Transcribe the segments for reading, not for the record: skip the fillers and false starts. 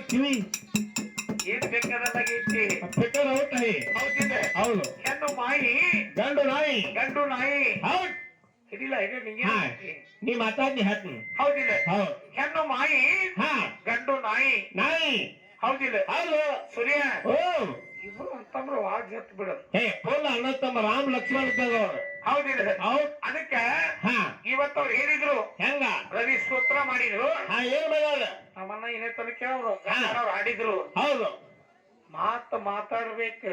ಕಿವಿ ಏನ್ ಬೇಕಾದಲ್ಲಾಗೈತಿ ಹೌದು ಹೆಣ್ಣು ಮಾಯಿ ಗಂಡು ನಾಯಿ ಹೌದು ಹಿಡಿಲ್ಲ ನೀ ಮಾತಾಡಿ ಹಾಕ್ನಿ ಹೌದಿಲ್ಲ ಹೌದು ಹೆಣ್ಣು ಮಾಯಿ ಗಂಡು ನಾಯಿ ಹೌದಿಲ್ಲ ಹೌದು ಸೂರ್ಯ ಇಬ್ರು ಅಂತಂದ್ರು ವಾಜ್ ಹತ್ತು ಬಿಡೋದು ಅಣ್ಣ ತಮ್ಮ ರಾಮ್ ಲಕ್ಷ್ಮಣ ಇದ್ದಾಗ ಹೌದಿಲ್ಲ ಹೌದು ಅದಕ್ಕ ಇವತ್ತು ಅವ್ರು ಹೇಳಿದ್ರು ಹೆಂಗ ರವಿ ಸ್ತೋತ್ರ ಮಾಡಿದ್ರು ಏನ್ ಮಾಡ್ಯಾರ ನಮ್ಮನ್ನ ಏನೇ ತನಕ ಅವ್ರು ಆಡಿದ್ರು ಹೌದು ಮಾತಾಡ್ಬೇಕು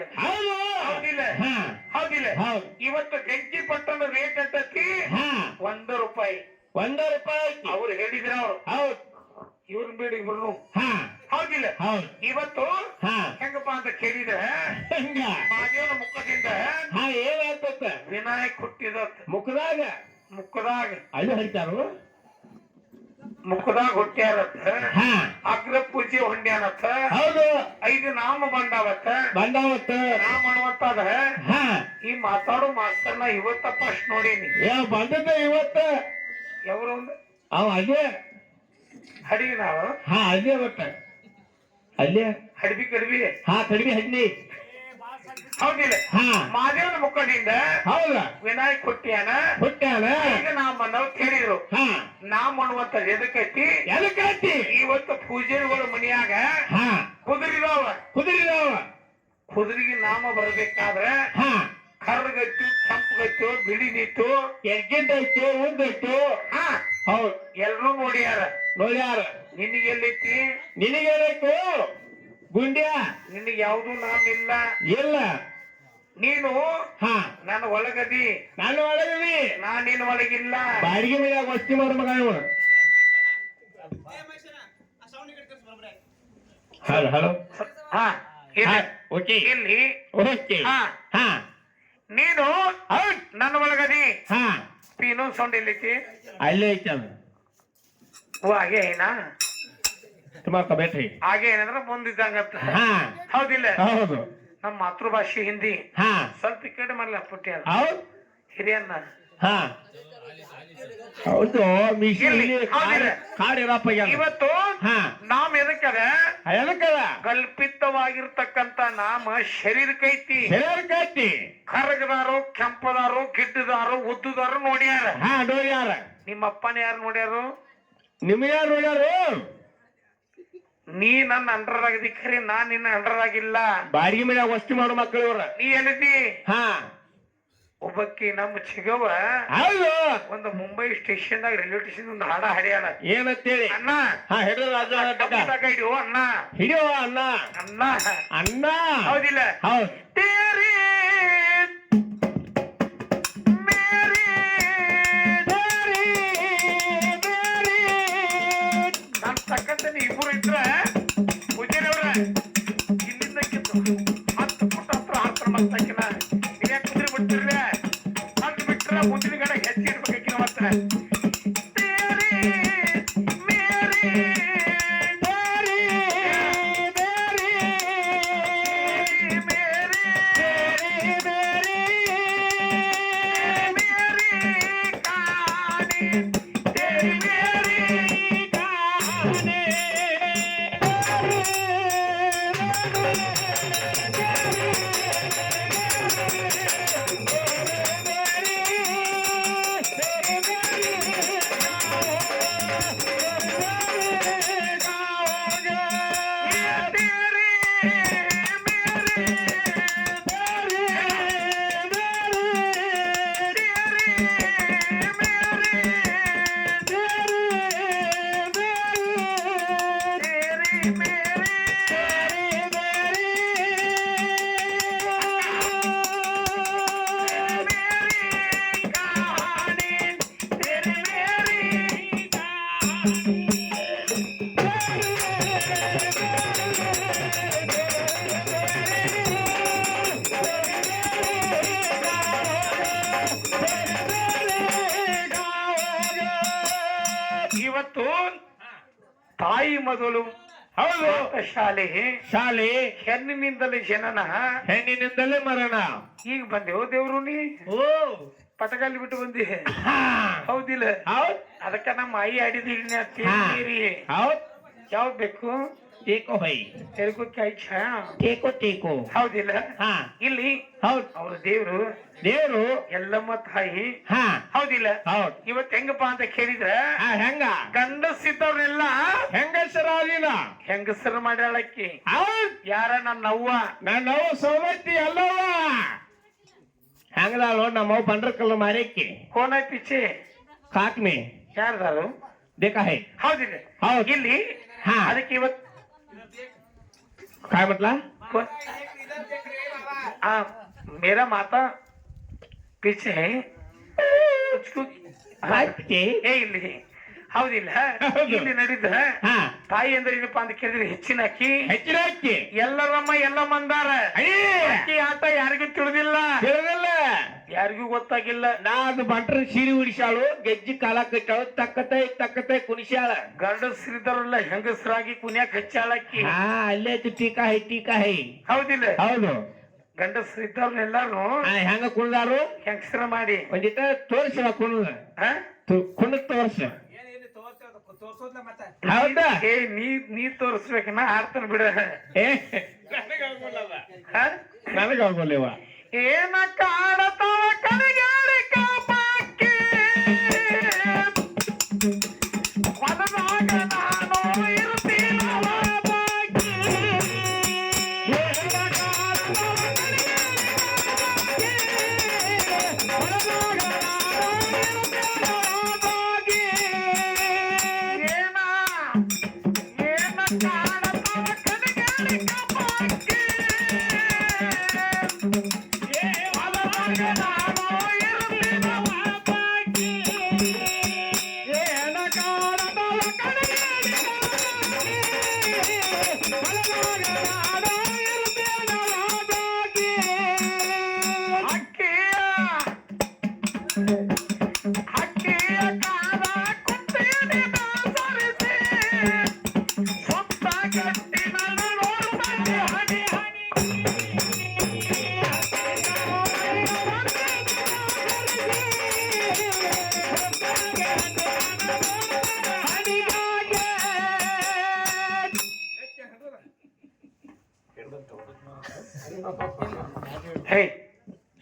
ಹೌದಿಲ್ಲ ಇವತ್ತು ಗಂಜಿ ಪಟ್ಟಣ ರೇಟ್ ಅಂತತಿ ₹1 ಅವ್ರು ಹೇಳಿದ್ರ ಅವ್ರು ಹೌದು ಇವ್ರನ್ನ ಬೇಡ ಇವ್ರು ಹೌದಿಲ್ಲ ಇವತ್ತು ಹೆಂಗಪ್ಪ ಅಂತ ಕೇಳಿದ್ರೆ ಮಾದೇವನ ಮುಖದಿಂದ ಏನಾಗ್ತತ್ತ ವಿನಾಯಕ್ ಹುಟ್ಟಿದ ಮುಖದಾಗ ಅಲ್ಲಿ ಹೇಳ್ತಾರು ಮುಖದಾಗ ಹುಟ್ಟ್ಯಾರತ್ತ ಅಗ್ರ ಪೂಜೆ ಹೊಂಡ್ಯಾನತ್ತ ಹೌದು 5 ನಾಮ ಬಂದಾವತ್ತ ನಾಮ ಅನ್ನುವಂತದ ಈ ಮಾತಾಡೋ ಮಾಸ್ತರ್ನ ಇವತ್ತ ಫಸ್ಟ್ ನೋಡೀನಿ ಬಂದದ ಇವತ್ತ ಯಾವ್ರು ಅವ ಅದೇ ಹಡಿವಿ ನಾವು ಅದೇ ಬಟ್ಟ ಅಲ್ಲೇ ಹಡ್ಬಿ ಕಡ್ಬಿ ಹಡ್ನಿ ಹೌದಿಲ್ಲ ಮಾದೇವನ ಮುಖಂಡಿಂದ ಹೌದ ವಿನಾಯಕ್ ಹುಟ್ಟ್ಯಾನ ಈಗ ನಾಮನ್ನ ಹೇಳಿದ್ರು ನಾಮ ಅನ್ನುವಂಥದ್ದು ಎದಕ್ಕೈತಿ ಇವತ್ತು ಪೂಜೆಗಳು ಮನಿಯಾಗ ಕುದುರಿಗೆ ನಾಮ ಬರಬೇಕಾದ್ರೆ ಕರ್ಗತ್ತು ಕೆಂಪಗತ್ತು ಬಿಳಿ ನಿತ್ತು ಎಗ್ಗಿಂದೈತು ಉದ್ದೈತು ಹೌದು ಎಲ್ರು ನೋಡ್ಯಾರ ನಿನಗೆಲ್ಲೈತಿ ನಿನಗೇನೈತು ಗುಂಡ್ಯ ನಿನಗೆ ಯಾವ್ದು ನಾಮ ಇಲ್ಲ ನೀನು ನನ್ನ ಒಳಗದಿ ನಾ ನಿನ್ನ ಒಳಗಿಲ್ಲ ಬಾಡಿಗೆ ಮೇಲೆ ವಸ್ತಿ ಮಾಡ ಮಗ ಹಲೋ ಇಲ್ಲಿ ನೀನು ನನ್ನ ಒಳಗದಿ ಇನ್ನೊಂದು ಸೌಂಡ್ ಎಲ್ಲೈತಿ ಅಲ್ಲೇ ಐತಿ ಓ ಹಾಗೆ ಏನಾ ತುಂಬಾ ಬೇಟ್ರಿ ಹಾಗೆ ಏನಂದ್ರೆ ಮುಂದಿದ್ದಂಗತ್ತ ಹೌದಿಲ್ಲ ಹೌದು ನಮ್ಮ ಮಾತೃಭಾಷೆ ಹಿಂದಿ ಸ್ವಲ್ಪ ಈ ಕಡೆ ಮಾಡ್ಲ ಪುಟ್ಟಿ ಹಿರಿಯನ್ನ ಹೌದು ಇವತ್ತು ನಾಮ ಎದಕ್ಕದ ಕಲ್ಪಿತವಾಗಿರ್ತಕ್ಕಂತ ನಾಮ ಶರೀರಕ್ಕೈತಿ ಕರಗದಾರೋ ಕೆಂಪದಾರೋ ಗಿಡ್ಡದಾರೋ ಉದ್ದುದಾರೋ ನೋಡ್ಯಾರ ನಿಮ್ಮಪ್ಪನ ಯಾರು ನೋಡ್ಯಾರು ನಿಮ್ಮ ಯಾರು ನೋಡ್ಯಾರು ನೀ ನನ್ನ ಅಂಡರಾಗದಿ ಖರಿ ನಾನ್ ನಿನ್ನ ಅಂಡರಾಗಿಲ್ಲ ಬಾಡಿಗೆ ಮೇಲೆ ವಸ್ತಿ ಮಾಡೋ ಮಕ್ಕಳು ನೀ ಏನಿದ್ದಿ ಒಬ್ಬಕ್ಕಿ ನಮ್ಮ ಚಿಗವ ಒಂದು ಮುಂಬೈ ಸ್ಟೇಷನ್ ರೈಲ್ವೆ ಸ್ಟೇಷನ್ ಒಂದು ಹಾಡ ಹರಿಯಾಣ ಏನಂತೇಳಿ ಅಣ್ಣ ಹಿಡಿಯೋ ಅಣ್ಣ ಹೌದಿಲ್ಲ ಇಬ್ಬರು ಇದ್ರ ಪೂಜಾರಿ ಅವ್ರ ಇಲ್ಲಿಂದ ಕಿತ್ತು 10 ಫುಟ್ ಹತ್ರ ಆಡ್ತಾರ ಮತ್ತಾಕಿನ ನೀವೇ ಕುದುರೆ ಬಿಡ್ತಿರ್ಲ ಹಂಗ ಬಿಟ್ರ ಮುಂದಿನ ಗಡ ಹೆಚ್ಚಿಡ್ಬೇಕಾಕಿನ ಮಾತ್ರ ತಾಯಿ ಮೊದಲು ಹೌದು ಶಾಲೆ ಶಾಲೆ ಹೆಣ್ಣಿನಿಂದಲೇ ಜನನ ಹೆಣ್ಣಿನಿಂದಲೇ ಮರಣ. ಈಗ ಬಂದೆವು ದೇವ್ರು ನೀ ಓ ಪಟಕಲ್ಲಿ ಬಿಟ್ಟು ಬಂದಿ ಹಾ ಹೌದಿಲ್ಲ ಹೌದ್ ಅದಕ್ಕ ನಮ್ಮ ಆಯಿ ಆಡಿದೀರಿ ಹೌದ್ ಯಾವ್ದು ಬೇಕು ಟೇಕೋ ಹೈ ತೆಲುಗು ಟೇಕೋ ಟೇಕೋ ಹೌದಿಲ್ಲ ಹಾ ಇಲ್ಲಿ ಹೌದ್ ಅವ್ರ ದೇವ್ರು ದೇವ್ರು ಎಲ್ಲಮ್ಮ ತಾಯಿ ಹಾ ಹೌದಿಲ್ಲ ಹೌದ್ ಇವತ್ ಹೆಂಗಪ್ಪ ಅಂತ ಕೇಳಿದ್ರ ಹೆಂಗ ಗಂಡಸಿದ್ದವ್ರೆಲ್ಲ ಹೆಂಗಸರಾದಿನ ಹೆಂಗಸರು ಮಾಡ್ಯಾಳಕ್ಕಿ ಹೌದ್ ಯಾರ ನನ್ನ ಅವ್ವ ನನ್ನವು ಸೌಮತಿ ಅಲ್ಲವ ಹೆಂಗದ ನೋಡ್ ನಮ್ಮವ್ ಪಂಡ್ರಕಲ್ಲು ಮಾರೇಕಿ ಕೋನ ಪಿಚ್ಚೆ ಕಾಕ್ಮಿ ಯಾರ್ದಾರು देखा है ಹೌದಿಲ್ಲ ಹೌದ್ ಇಲ್ಲಿ ಹಾ ಅದಕ್ಕೆ ಇವತ್ काय म्हटला मेरा माता पीछे है उसको ಏ ಇಲ್ಲಿ ಹೌದಿಲ್ಲ ಇಲ್ಲಿ ನಡೀತ ಹಾ ತಾಯಿ ಅಂದ್ರೆ ಏನಪ್ಪಾ ಅಂತ ಕೇಳಿದ್ರೆ ಹೆಚ್ಚಿನ ಅಕ್ಕಿ ಹೆಚ್ಚಿನ ಅಕ್ಕಿ ಎಲ್ಲರಮ್ಮ ಎಲ್ಲ ಮಂದಾರ ಅಕ್ಕಿ ಆಟ ಯಾರಿಗೂ ತಿಳಿದಿಲ್ಲ ತಿಳಿದಿಲ್ಲ ಯಾರಿಗೂ ಗೊತ್ತಾಗಿಲ್ಲ ನಾ ಅದು ಬಂಟ್ರ ಸೀರೆ ಉಡಿಸಾಳು ಗೆಜ್ಜಿ ಕಾಲ ಕಟ್ಟಾಳು ತಕ್ಕತೈ ಕುಣಿಸ್ಯಾಳ ಗಂಡಸರಿದ್ದಾರಲ್ಲ ಹೆಂಗಸರಾಗಿ ಕುನ್ಯಾಕ್ ಹಚ್ಚಾಳಕ್ಕಿ ಹಾ ಅಲ್ಲೇ ಟೀಕಾ ಹೈ ಹೌದಿಲ್ಲ ಹೌದು ಗಂಡಸರಿದ್ದವ್ರನ್ನ ಎಲ್ಲಾರು ಹೆಂಗ ಕುಣಿದಾರು ಹೆಂಗಸರ ಮಾಡಿ ಒಂದಿಟ ತೋರಿಸಿದ ಕುಣ ತೋರ್ಸ ಹೌದಾ ಏ ನೀ ತೋರಿಸ್ಬೇಕ ನಾ ಆಡ್ತಾನ ಬಿಡ ನನಗಾಗೋಲ್ಲೇವ ಏನ ಕಾಡತಾವ ಕಣಗಾಡಿ ಕಾಪಾಕಿ ಹೊಲದಾಗ ನಾನು ಇರ್ತೀನವ ಬಾಕಿ ಏನ ಕಾಡತಾವ ಹೊಲದಾಗ ನಾನು ಇರ್ತೀನವ ಬಾಕಿ ಏನ ಕಾಡತಾವ ಕಣಗಾಡಿ ಕಾಪಾಕಿ ಹೇ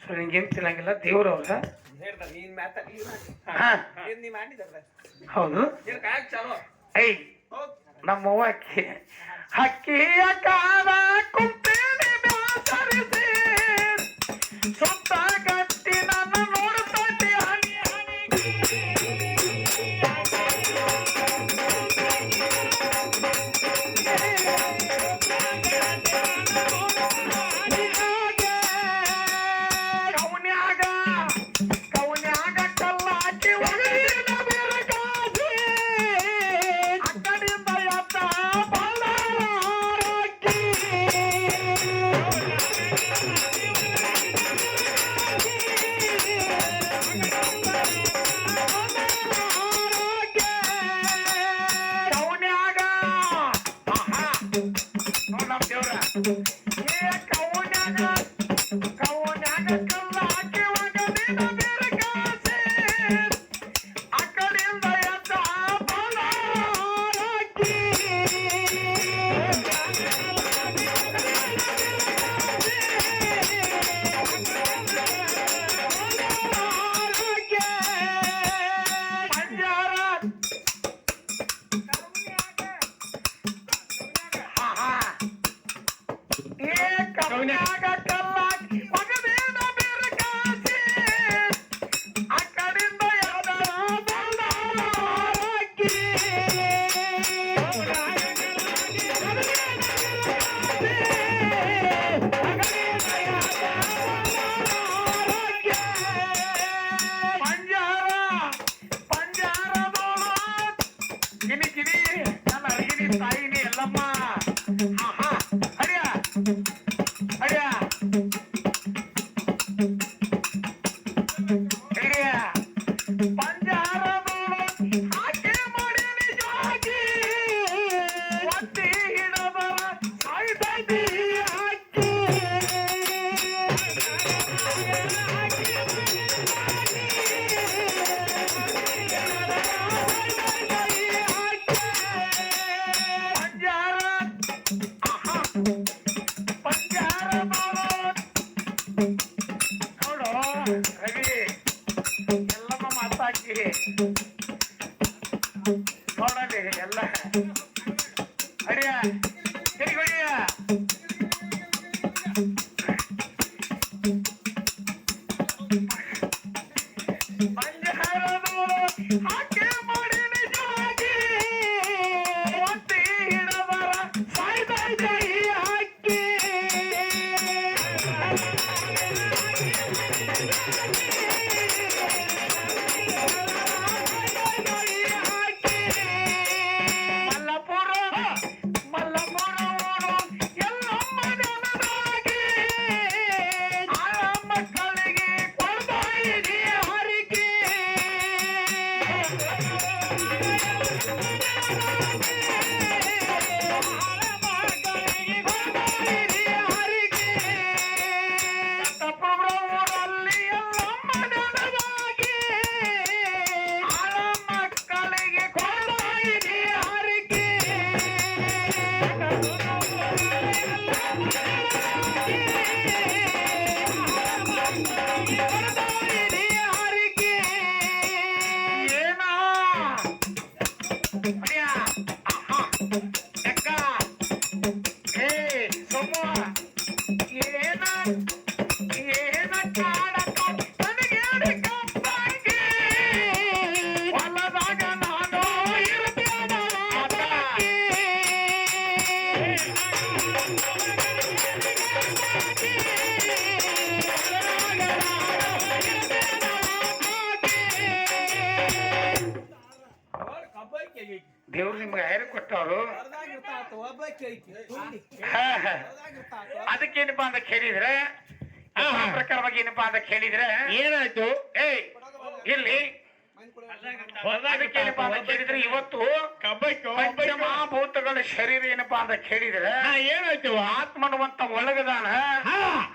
ಸೊ ನಿಂಗೇನ್ ತಿನ್ನಂಗಿಲ್ಲ ದೇವ್ರವ್ರ ಹೌದು ಐ ನಮ್ಮವ್ವ ಅಕ್ಕಿ ಅಕ್ಕಿಯ ಕಾಲ ಕುಂತೇನೆ ಬ್ಯಾಸರಿಸಿ ಸುತ್ತ ಗಟ್ಟಿ ನನ್ನ ನೋಡ್ತೈತಿ ಹನಿ ಕೌನ್ಯಾಗ ಕಲ್ಲಾಕಿ ಒಗಲಿನ ಬೆರಗಾಸಿ ಅಕ್ಕಡಿಂದ ಎತ್ತ ಬಳ್ಳಾರಕ್ಕಿ ಕೌನ್ಯಾಗ ನಮ್ಮ ದೇವ್ರ ಏ ಕೌನ್ಯಾಗ ಕಲ್ಲಾಕಿ ಒಗಲಿನ ಬೆರಗಾಸಿ ಅಕ್ಕಡಿಂದ ಎತ್ತ ಬಳ್ಳಾರಕ್ಕಿ ಎಲ್ಲಮ್ಮ ಮಾತಾಕಿ ನೋಡಲಿ ಎಲ್ಲ ಅಡಿಯ ತಿರುಗಡಿಯ ದೇವ್ರು ನಿಮ್ಗೆ ಯಾರು ಕೊಟ್ಟವ್ರು ಅದಕ್ಕೇನಪ್ಪಾ ಅಂತ ಕೇಳಿದ್ರೆ ಪ್ರಕಾರವಾಗಿ ಏನಪ್ಪಾ ಅಂತ ಕೇಳಿದ್ರೆ ಏನಾಯ್ತು? ಏಯ್ ಇಲ್ಲಿ ಅದಕ್ಕೇನಪ್ಪಾ ಅಂತ ಕೇಳಿದ್ರೆ ಇವತ್ತು ಪಂಚಮಹಾಭೂತಗಳ ಶರೀರ ಏನಪ್ಪಾ ಅಂತ ಕೇಳಿದ್ರೆ ಏನಾಯ್ತು? ಆತ್ಮನುವಂತ ಒಳಗದಾನ.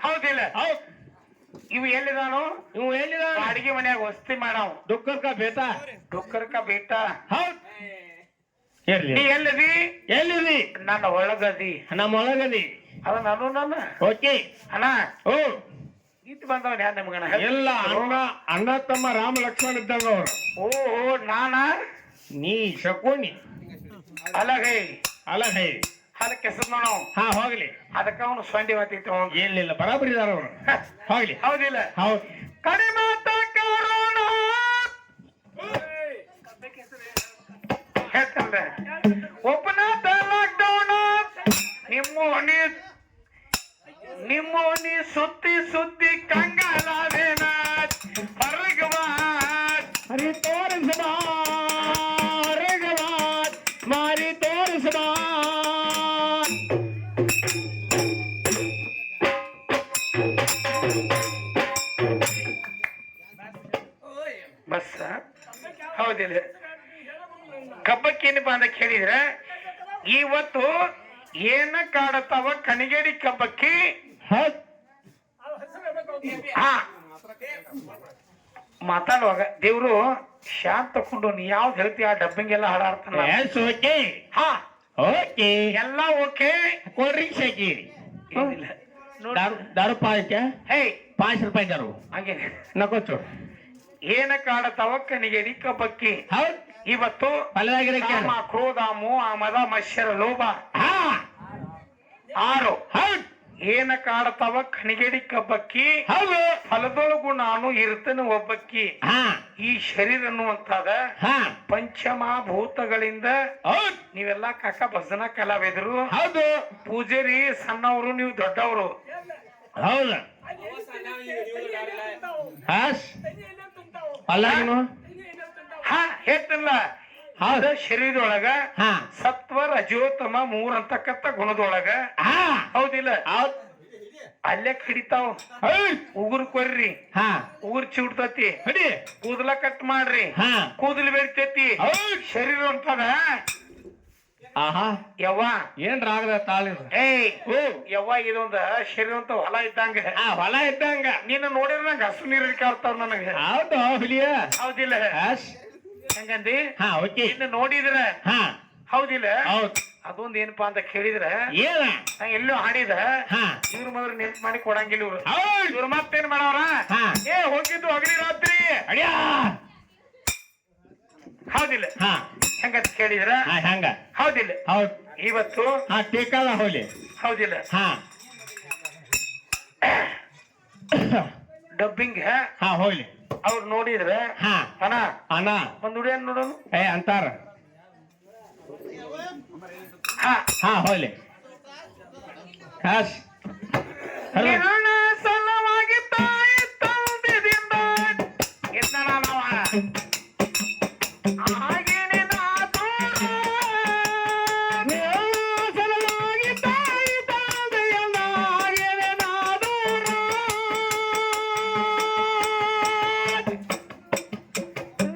ಹೌದಿಲ್ಲ? ಇವು ಎಲ್ಲಿದಾನು? ಇವು ಎಲ್ಲಿದಾನ? ಅಡಿಗೆ ಮನ್ಯಾಗ ವಸ್ತಿ ಮಾಡಾವ್ ದುಃಖರ್ಕ ಬೇತಾ ದುಃಖರ್ಕ ಬೇಟ. ಹೌದ್ ನೀ ಎಲ್ಲಿದಿ? ಎಲ್ಲಿದಿ? ನನ್ನ ಒಳಗದಿ. ನಮ್ಮ ಒಳಗದಿ. ಅದ ನಾನು ನನ್ನ ಓಕೆ ಅಣ್ಣ. ಓ ಇಟ್ಟು ಬಂದವನ್ ಯಾರು ನಿಮ್ಗಣ? ಎಲ್ಲ ಅಣ್ಣ ತಮ್ಮ ರಾಮ ಲಕ್ಷ್ಮಣ ಇದ್ದಂಗ ಅವ್ರು. ಓ ನಾನ ನೀ ಶಕುನಿ ಅಲಗೈ ಅಲಗೈ ಅದಕ್ಕೆ ಹೆಸರು ನೋಡು. ಹಾ ಹೋಗ್ಲಿ. ಅದಕ್ಕ ಅವನು ಸೊಂಡಿ ಮಾತಿತ್ತು. ಏನಿಲ್ಲ ಬರಾಬರಿ ಇದಾರ ಅವ್ರು. ಹೋಗ್ಲಿ. ಹೌದಿಲ್ಲ? ಹೌದು. ಕಡಿಮೆ ಒಬ್ಬನಾಥ ಲಾಕ್ಡೌನ್ ನಿಮ್ಮೋನಿ ಸುತ್ತಿ ಸುತ್ತಿ ಕಂಗಾಲಾವೇನ ಹೊರಗವಾದ್ ಹರಿ ತೋರಿಸಬಾ ಹೊರಗವಾದ್ ಮಾರಿ ತೋರಿಸಬಾ. ಬಸ್ ಹೌದಿಲ್ಲ? ಕಬ್ಬಕ್ಕೆ ಏನಪ್ಪಾ ಅಂತ ಕೇಳಿದ್ರೆ ಇವತ್ತು ಏನ ಕಾಡತಾವ ಕಣಿಗೇಡಿ ಕಬ್ಬಕ್ಕಿ. ಮಾತಾಡುವಾಗ ದೇವ್ರು ಶಾಂತ ತಕೊಂಡು ನೀ ಯಾವ್ದು ಹೇಳ್ತೀಯ ಆ ಡಬ್ಬಿಂಗೆಲ್ಲ ಹಾಡಾಡ್ತಾನ. ಹಾ ಓಕೆ ಎಲ್ಲ ಓಕೆ. ಕೋಲ್ಡ್ ಡ್ರಿಂಕ್ಸ್ ಹಾಕಿ ಏನಿಲ್ಲ दारू पाच ಹೇ ₹5 दारू ಹಾಗೆ नको चोर ಏನ ಕಾಡತಾವ ಕಣಿಗೇಡಿ ಕಬ್ಬಕ್ಕಿ. ಹೌದ್ ಇವತ್ತು ಹೊಲದಾಗಿರಕ್ಕೆ ಕಾಮ, ಕ್ರೋಧ, ಮೋಹ, ಮದ, ಮತ್ಸರ, ಲೋಭ 6 ಹೌದ್ ಏನ ಕಾಡತಾವ ಕಣಿಗೇಡಿ ಕಬ್ಬಕ್ಕಿ. ಹೌದು ಫಲದೊಳಗು ನಾನು ಇರ್ತೇನೆ ಒಬ್ಬಕ್ಕಿ. ಈ ಶರೀರ ಅನ್ನುವಂತಾದ ಪಂಚಮಹಾಭೂತಗಳಿಂದ ಹೌದ್ ನೀವೆಲ್ಲ ಕಾಕ ಭಜನಾ ಕಲಾವಿದರು. ಹೌದು ಪೂಜಾರಿ ಸಣ್ಣವರು, ನೀವು ದೊಡ್ಡವರು. ಹೌದ ಅಲ್ಲಾಗಿನು ಹಾ ಹೇಳ್ತಿಲ್ಲ. ಹೌದ ಶರೀರದೊಳಗ ಸತ್ವ ರಜೋತಮ 3 ಅಂತಕ್ಕಂತ ಗುಣದೊಳಗ ಹೌದಿಲ್ಲ? ಅಲ್ಲೇ ಕಡಿತಾವ್. ಉಗುರು ಕೊರ್ರಿ, ಉಗುರು ಚಿಡ್ತತಿ, ಕೂದಲ ಕಟ್ ಮಾಡ್ರಿ, ಕೂದಲು ಬೆಳಿತೈತಿ. ಶರೀರ ಅಂತದ ಯವ್ವ ಏನ್ ರಾಗದ ತಾಳಿದ. ಏಯ್ ಯವ್ವ ಇದೊಂದ ಶರೀರ ಅಂತ ಹೊಲ ಇದ್ದಂಗ. ಹೊಲ ಇದ್ದಂಗ ನೀನು ನೋಡಿದ್ರ ನಂಗೆ ಹಸು ನೀರು ಕಾಡ್ತಾವ ನನಗ. ಹೌದು ಹುಲಿಯ ಹೌದಿಲ್ಲ? ಹೆಂಗಂದಿ? ಓಕೆ ಇನ್ನು ನೋಡಿದ್ರ ಹೌದಿಲ್ಲ? ಅದೊಂದ್ ಏನಪ್ಪಾ ಅಂತ ಕೇಳಿದ್ರೆ ಏನ ನಾ ಎಲ್ಲೋ ಹಾಡಿದ ಹಾ ಇವ್ರ ಮೊದಲು ನೆನ್ಪು ಮಾಡಿ ಕೊಡಂಗಿಲ್ಲ ಇವ್ರು ಹೌದ್ ಇವ್ರು ಮತ್ತೇನ್ ಮಾಡವ್ರ ಹಾ ಏ ಹೋಗಿದ್ದು ಹಗಲಿ ರಾತ್ರಿ ಅಡ್ಯಾ ಹೌದಿಲ್ಲ ಹಾ ಹೆಂಗಂತ ಕೇಳಿದ್ರ ಹಾ ಹೆಂಗ ಹೌದಿಲ್ಲ ಹೌದ್ ಇವತ್ತು ಹಾ ಟೇಕಲ್ಲ ಹೋಲಿ ಹೌದಿಲ್ಲ ಹಾ ಡಬ್ಬಿಂಗ್ ಹಾ ಹೋಗ್ಲಿ ಅವ್ರು ನೋಡಿದ್ರೆ ಹಾ ಅಣ್ಣ ಅಣ್ಣ ಒಂದ್ ಹುಡಿಯನ್ ನೋಡೋನು ಏ ಅಂತಾರ ಹಾ ಹಾ ಹೋಗ್ಲಿ ಹಾಸ್ ನಿನ್ನ ಸಲುವಾಗಿ ತಾಯಿ ತಂದೆದಿಂದ ಎತ್ತಣ ನಾವ ಆಗಿನ ಸಲುವಾಗಿ ತಾಯಿ ತಂದೆಯನ್ನ ಆಗಿನ ನಾದೂರ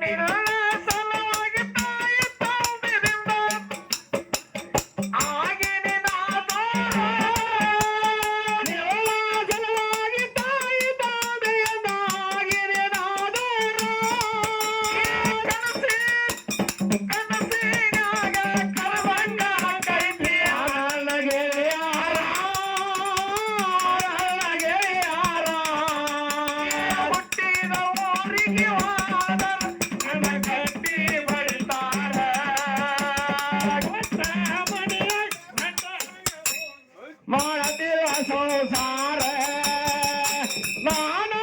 ನಿನ್ನ ಸಲುವಾಗಿ ತಾಯಿ ತಂದೆದಿಂದ ಆಗಿನ ಸಲುವಾಗಿ ತಾಯಿ ತಂದೆಯನ್ನ ಆಗಿನ ನಾದೂರ ಕನಸಿನಾಗ ಕರವಂಗ ಕೈತಿ ಅಲ್ಲಗೆ ಯಾರ ಅಲ್ಲಗೆ ಯಾರ ಹುಟ್ಟಿದ ಊರಿಗೆ ಹೋದ ನನ್ನ ಕಟ್ಟಿ ಬಳಿತಾರ ಮಾಡದಿಲ್ಲ ಸಂಸಾರ ನಾನು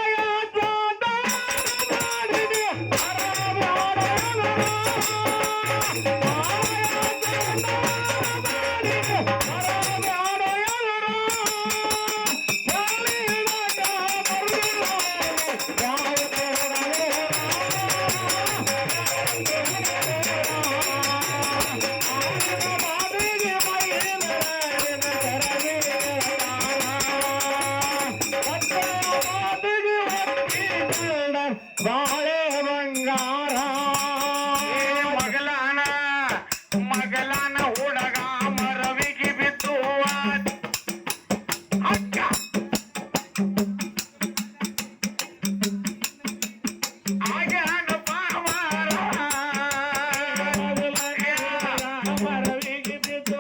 ಬಾಳೆ ಬಂಗಾರ ಮಗಲಾನ ಹುಡುಗ ಮರವಿಗೆ ಬಿದ್ದು ಅಕ್ಕ ಆಗ್ಯಾನ ಪಾವಾರ ಮರವಿಗೆ ಬಿದ್ದು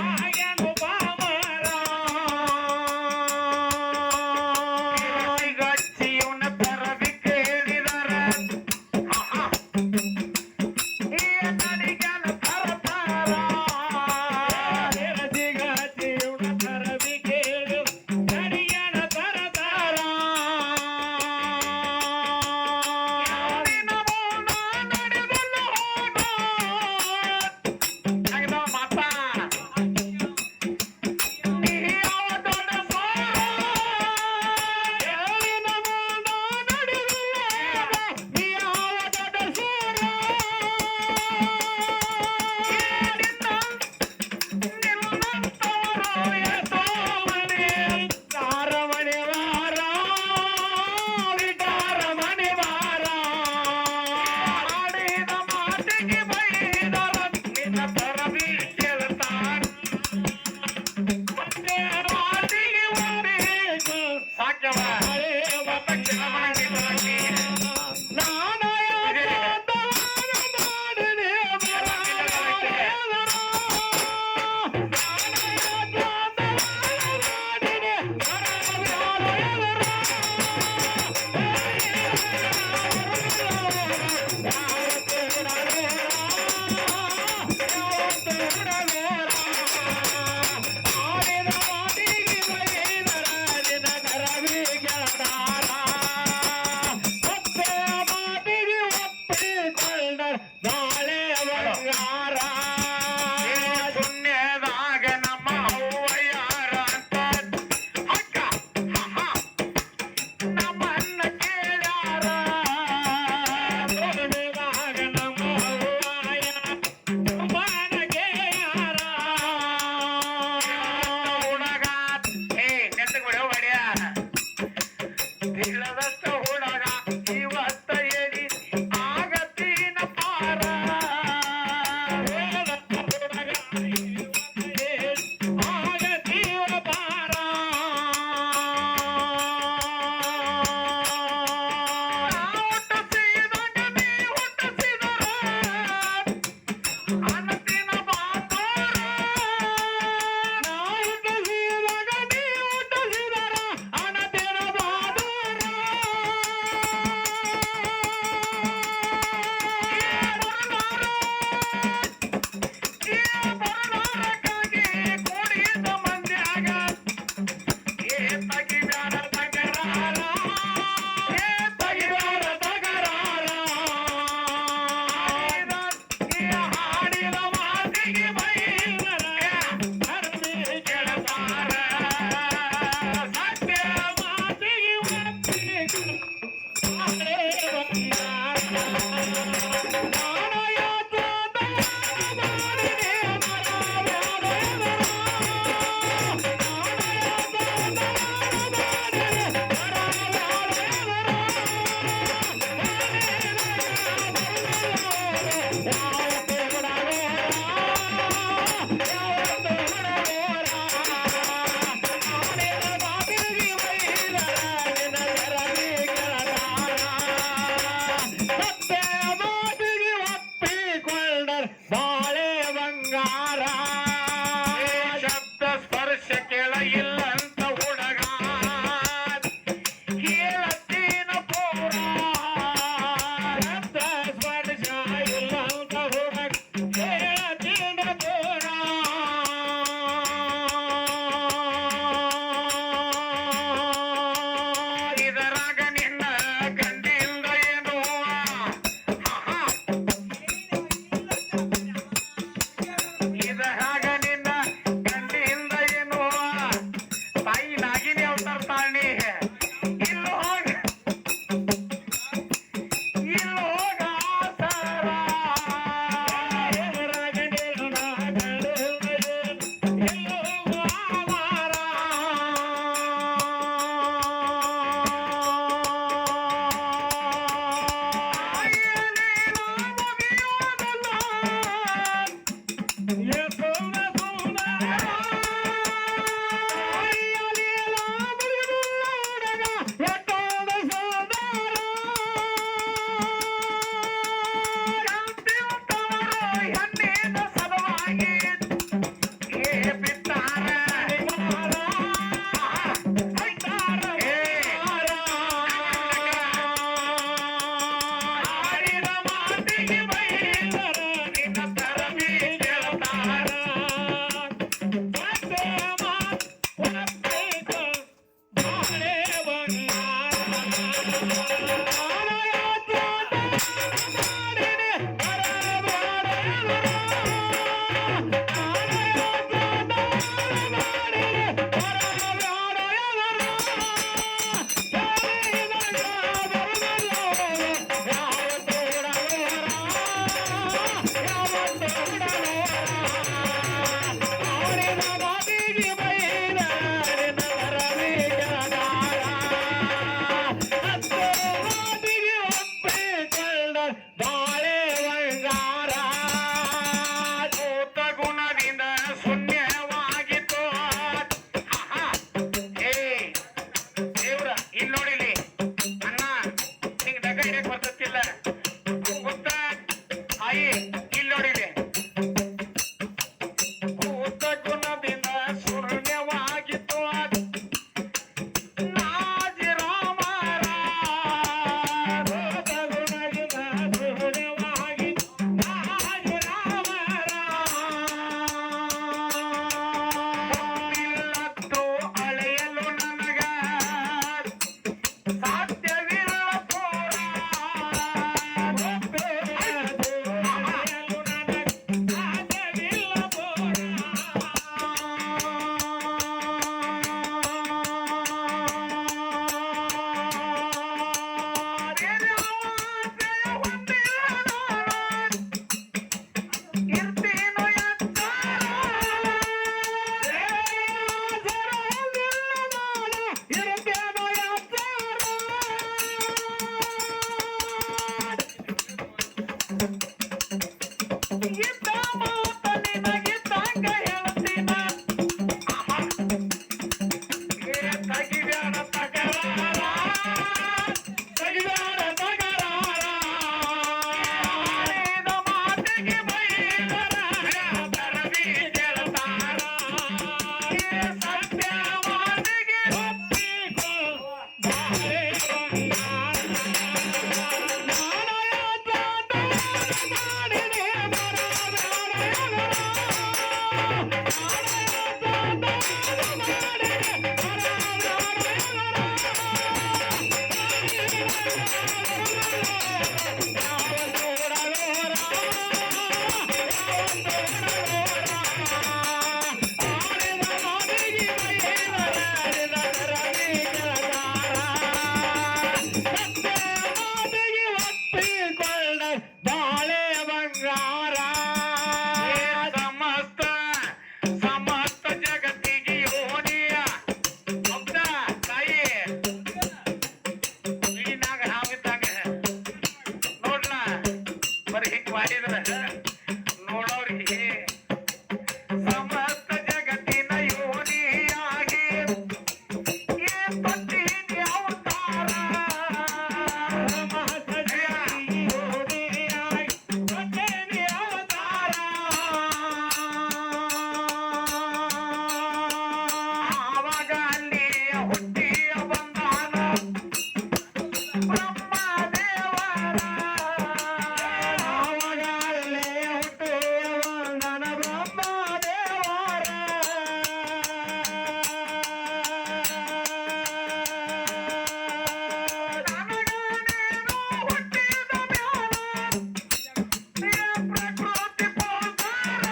ಆಗ್ಯಾನ ಪಾವಾರ ಗಚ್ಚಿಯವನ ತರವಿ ಕೇಳಿದರ ಬಾಳೆ ಬಂಗಾರ ಶಬ್ದ ಸ್ಪರ್ಶ ಕೆಳ ಇಲ್ಲಂತ ಹುಡುಗ ಕೇಳತ್ತೀನ ಪೂರ ಶಬ್ದ ಸ್ಪರ್ಶ ಇಲ್ಲಂತ ಹುಡುಗ ಕೇಳತ್ತೀನ ಪೂರ ಇದರಾಗ ನಿನ್ನ ಗಂಡಿಂದ ಏನು ಇದರಾಗ ನಿನ್ನ ಗಂಡಿಂದ ಏನು ತಾಯಿ ನಾಗಿನಿ ಅವತಾರ ತಾಣಿ ಇಲ್ಲಿ ಹೋಗ ಆಸರ ಇದರಾಗ ನಿನ್ನ ಗಂಡಿಂದ ಏನು ಇಲ್ಲಿ ಹೋಗ ಬಾಳೆ ಬಂಗಾರ ಭೂತ ಗುಣದಿಂದ ಶೂನ್ಯವಾಗಿತ್ತು ಏ ದೇವ್ರ ಇಲ್ಲಿ ನೋಡಿಲಿ ಅಣ್ಣ ನಿಂಗೆ ಡಗ ಹಿಡಿಯಕ್ ಬರ್ತತಿಲ್ಲ ಗೊತ್ತ ಆಯಿ ಇಲ್ಲಿ ನೋಡಿಲಿ ಭೂತ ಗುಣದಿಂದ ಶೂನ್ಯವಾಗಿತ್ತು ನಾಜಿರಾಮರ ಭೂತ ಗುಣದಿಂದ ಅವ್ರು ಹಿಂಗ್ ಮಾಡಿದ್ರ ನೋಡೋರಿಗೆ ಸಮಸ್ತ ಜಗತ್ತಿನ ಯೋನಿಯಾಗಿ ಈ ಪತ್ನಿ ಅವತಾರ ಆವಾಗ ಅಲ್ಲಿ ಹುಟ್ಟಿಯ ಬಂದಾನ ಬ್ರಹ್ಮದೇವರ ಆವಾಗ ಅಲ್ಲೇ ಹುಟ್ಟಿಯ ಬಂದಾನ ಬ್ರಹ್ಮದೇವರ ನನಗೇನು ಹುಟ್ಟಿದ ಮ್ಯಾಲ ಪ್ರಕೃತಿ ಪೋತಾರ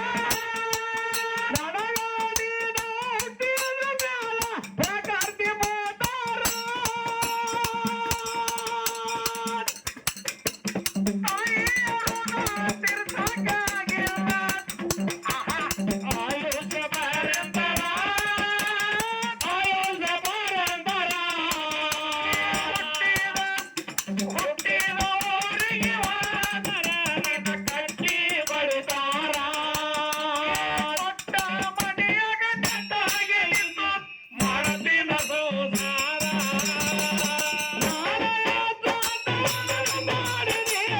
ನನಗೇನು ಹುಟ್ಟಿದ ಮ್ಯಾಲ ಪ್ರಕೃತಿ ಪೋತಾರ ತಾಯಿಯರು ತಿರ್ಸಕ್ಕಾಗಿಲ್ಲ ಆಯುಷ್ಯ ಪರಂಪರ ಆಯುಷ್ಯ ಪರಂಪರ ಹುಟ್ಟಿದ ಊರಿಗೆ ಹೋದರೆ ನಿನ್ನ ಕಟ್ಟಿ ಬಡಿತಾರ ಕೊಟ್ಟ ಮನೆಯಾಗ ನೆಟ್ಟಾಗಿ ಇದ್ದು ಮಾಡದಿನ ಸಂಸಾರ ನಾಳೆಯ ಮಾಡಿದೀರ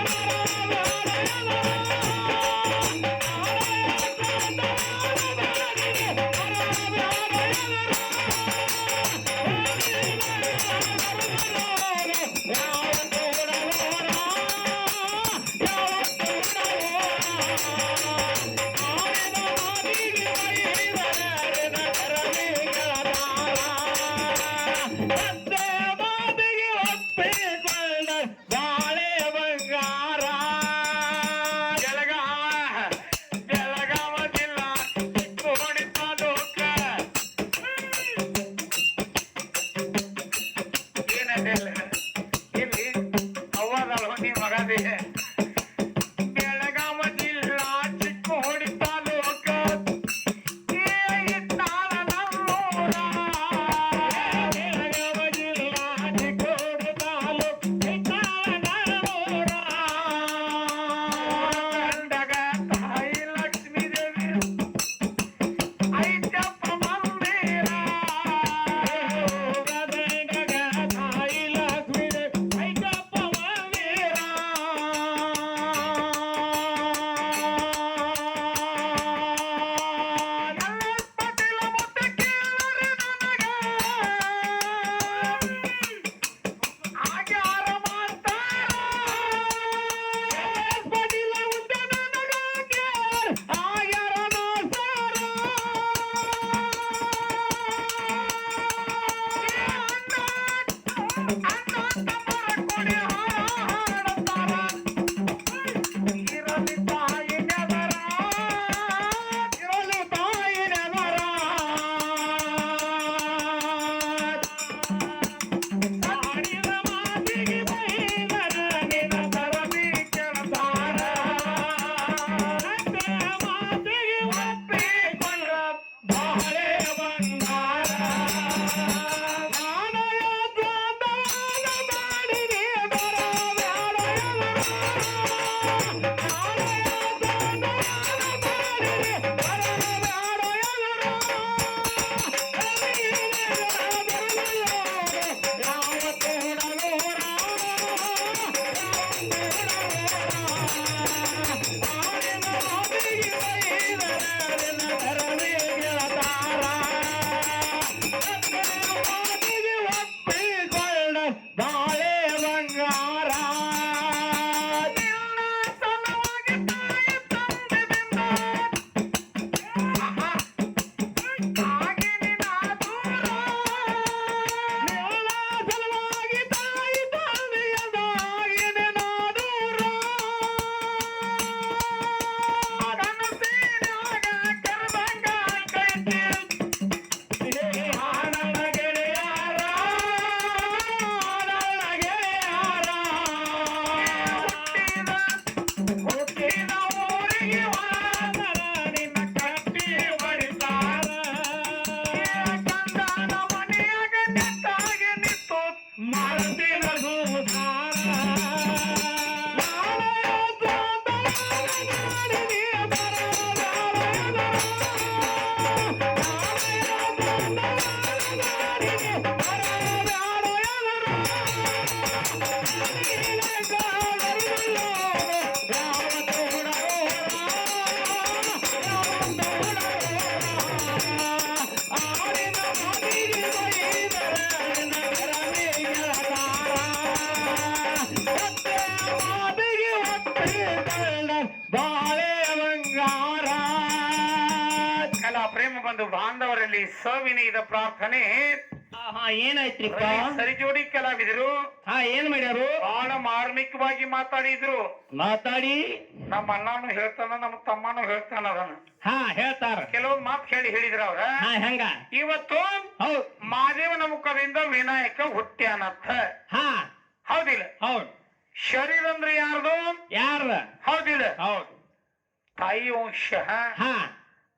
ಬಾಳೆ ಬಂಗಾರ. ಕಲಾ ಪ್ರೇಮ ಬಂಧು ಬಾಂಧವರಲ್ಲಿ ಸವಿನೀತ ಪ್ರಾರ್ಥನೆ. ಏನಾಯ್ತ್ರಿಪ್ಪ? ಸರಿಜೋಡಿ ಕಲಾವಿದರು ಏನ್ ಮಾಡ್ಯಾರು? ಬಹಳ ಮಾರ್ಮಿಕವಾಗಿ ಮಾತಾಡಿದ್ರು. ಮಾತಾಡಿ ನಮ್ಮ ಅಣ್ಣನು ಹೇಳ್ತಾನ, ನಮ್ಮ ತಮ್ಮನು ಹೇಳ್ತಾನ ಅದನ್ನ. ಹೇಳ್ತಾರ. ಕೆಲವೊಂದು ಮಾತು ಹೇಳಿದ್ರ ಅವ್ರ. ಹೆಂಗ? ಇವತ್ತು ಮಾದೇವನ ಮುಖದಿಂದ ವಿನಾಯಕ ಹುಟ್ಟ್ಯಾನಂತ. ಹೌದಿಲ್ಲ? ಹೌದ್. ಶರೀರ ಅಂದ್ರೆ ಯಾರ್ದು? ಯಾರ? ಹೌದಿಲ್ಲ? ಹೌದ್. ತಾಯಿ ವಂಶ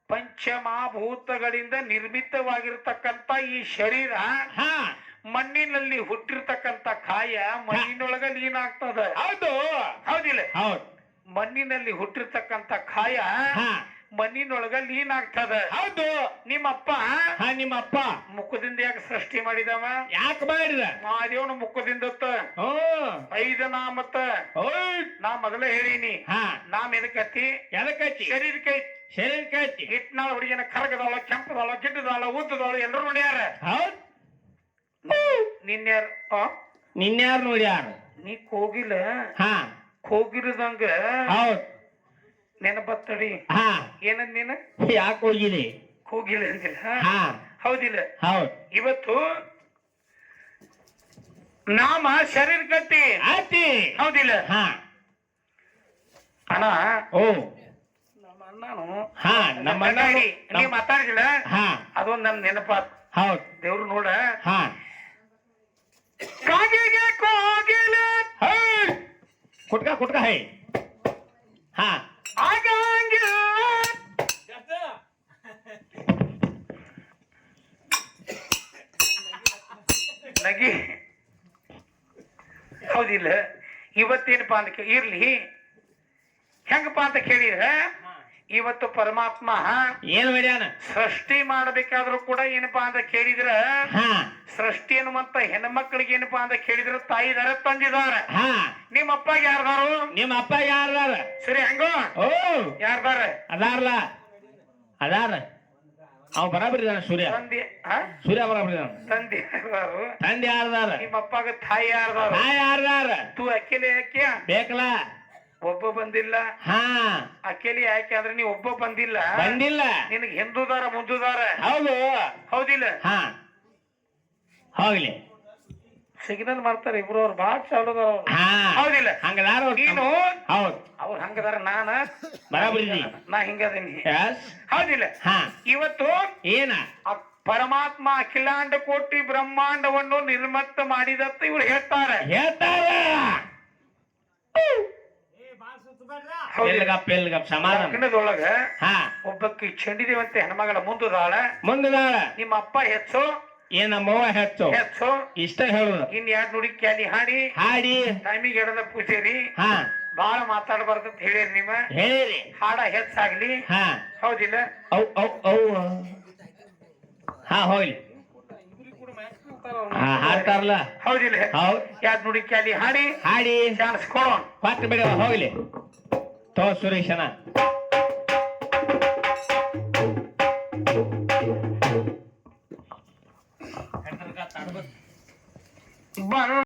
ಪಂಚಮಹಾಭೂತಗಳಿಂದ ನಿರ್ಮಿತವಾಗಿರ್ತಕ್ಕಂತ ಈ ಶರೀರ ಮಣ್ಣಿನಲ್ಲಿ ಹುಟ್ಟಿರ್ತಕ್ಕಂತ ಕಾಯ ಮಣ್ಣಿನೊಳಗ ಲೀನ ಆಗ್ತದ. ಹೌದು. ಹೌದಿಲ್ಲ? ಹೌದ್. ಮಣ್ಣಿನಲ್ಲಿ ಹುಟ್ಟಿರ್ತಕ್ಕಂತ ಕಾಯ ಮಣ್ಣಿನೊಳಗ ಲೀನ ಆಗ್ತದ. ಹೌದು. ನಿಮ್ಮಪ್ಪ ನಿಮ್ಮಪ್ಪ ಮುಖದಿಂದ ಯಾಕೆ ಸೃಷ್ಟಿ ಮಾಡಿದವ? ಯಾಕೆ ಮಾಡಿದ? ಮಾದೇವನ ಮುಖದಿಂದ 5 ನಾಮತ್ತ. ನಾ ಮೊದಲೇ ಹೇಳೀನಿ. ನಾಮ್ ಎದಕತ್ತಿ? ಶರೀರಕ್ಕೆ ಶರೀರಕ್ಕೆ ಹಿಟ್ನಾಳ ಹುಡುಗಿನ ಕರಗದಾಳ, ಕೆಂಪದಾಳ, ಗಿಡ್ಡದಾಳ, ಉದ್ದದಾಳ ಎಲ್ಲರೂ ನೋಡ್ಯಾರ. ಹೌದ್. ನಿನ್ಯಾರು ನೋಡ್ಯಾರ? ನೀ ಕೋಗಿಲ ಕೋಗಿಲದಂಗ ಹೌದ್ ನೆನಪತ್ತಡಿ. ಏನಂದ ನೀನ? ಯಾಕೆ ಹೋಗಿಲಿ? ಕೋಗಿಲ ಅಂದಿಲ್ಲ. ಹೌದಿಲ್ಲ? ಹೌದ್. ಇವತ್ತು ನಾಮ ಶರೀರ ಕಟ್ಟಿ ಆತಿ. ಹೌದಿಲ್ಲ? ಅಣ್ಣ ನಮ್ಮ ಅಣ್ಣ ನೀ ಮಾತಾಡಿದಿಲ್ಲ, ಅದೊಂದು ನನ್ ನೆನಪಾತ್. ಹೌದ್. ದೇವ್ರು ನೋಡ ಕಾಗಿಗೆ ಕೋಗಿಲ ಕುಟ್ಕ ಹೈ ಆಗಂಗಿಲ್ಲ ನಗಿ. ಹೌದಿಲ್ಲ? ಇವತ್ತೇನಪ್ಪಾ ಅಂತ ಇರ್ಲಿ ಹೆಂಗಪ್ಪ ಅಂತ ಕೇಳಿದ್ರ, ಇವತ್ತು ಪರಮಾತ್ಮ ಏನ್ ಮಾಡ್ಯಾನ? ಸೃಷ್ಟಿ ಮಾಡಬೇಕಾದ್ರೂ ಕೂಡ ಏನಪ್ಪಾ ಅಂತ ಕೇಳಿದ್ರ, ಸೃಷ್ಟಿ ಅನ್ನುವಂತ ಹೆಣ್ಮಕ್ಳಿಗೆ ಏನಪ್ಪಾ ಅಂತ ಕೇಳಿದ್ರ ತಾಯಿದಾರ ತಂದಿದಾರ. ನಿಮ್ಮಪ್ಪ ಯಾರ್ದಾರು? ನಿಮ್ಮ ಅಪ್ಪ ಯಾರ್ದಾರ? ಸರಿ ಹಂಗೋ ಯಾರ್ದಾರ? ಅದಾರ ಅವ್ ಬರಾಬರಿ ಇದಾನ. ಸೂರ್ಯ ಬರಾಬರಿ ಇದಾನ. ತಂದೆ ಯಾರ್ದಾರ? ನಿಮ್ಮಪ್ಪಾಗ ತಾಯಿ ಯಾರ್ದಾರ? ಯಾರ್ದಾರ? ತೂ ಅಕ್ಕೆಲೆ ಯಾಕೆ ಬೇಕಲ್ಲ? ಒಬ್ಬ ಬಂದಿಲ್ಲ. ಅಕ್ಕೆಲಿ ಯಾಕೆ ಆದ್ರೆ ನೀ ಒಬ್ಬ ಬಂದಿಲ್ಲ. ನಿನಗೆ ಹಿಂದುದಾರ ಮುಂದುದಾರ. ಹೌದು. ಹೌದಿಲ್ಲ? ಹೋಗ್ಲಿ. ಸಿಗ್ನಲ್ ಮಾಡ್ತಾರೆ ಇಬ್ರು. ಅವ್ರು ಬಾಳ ಚಾಲೋದಾರ. ಹೌದಿಲ್ಲ? ಹಂಗದಾರ ನೀನು. ಹೌದ್. ಅವ್ರು ಹಂಗದಾರ, ನಾನ ಬರಾಬರಿ ನಾ ಹಿಂಗದೀನಿ. ಹೌದಿಲ್ಲ? ಇವತ್ತು ಏನ ಪರಮಾತ್ಮ ಅಖಿಲಾಂಡ ಕೋಟಿ ಬ್ರಹ್ಮಾಂಡವನ್ನು ನಿರ್ಮತ್ತ ಮಾಡಿದತ್ತ ಇವ್ರು ಹೇಳ್ತಾರೆ. ಸಮಾಧಾನದೊಳಗ ಒಬ್ಬಕ್ಕೆ ಚಂಡಿದೇವಂತೆ ಹೆಣ್ಮಗಳ ಮುಂದುದಾಳ. ನಿಮ್ಮ ಅಪ್ಪ ಹೆಚ್ಚು, ಏನಮ್ಮವ್ವ ಹೆಚ್ಚು. ಇಷ್ಟ ಹೇಳುದು. ಇನ್ 2 ನುಡಿ ಕ್ಯಾಲಿ ಹಾಡಿ ಟೈಮಿಗೆ ಎಡದ ಪೂಜೇರಿ ಬಾಳ ಮಾತಾಡಬಾರ್ದು ಅಂತ ಹೇಳಿರಿ. ನಿಮ್ಮ ಹೇಳಿ ಹಾಡ ಹೆಚ್ಚಾಗ್ಲಿ. ಹೌದಿಲ್ಲ? ಹೋಗ್ಲಿ. ಹಾಡ್ತಾರಲ್ಲ. ಹೌದಿಲ್ಲ? 2 ನುಡಿ ಕ್ಯಾಲಿ ಹಾಡಿ ಚಾನ್ಸ್ ಕೊಡೋಣ. ಹೋಗ್ಲಿ. ಸುರೇಶನ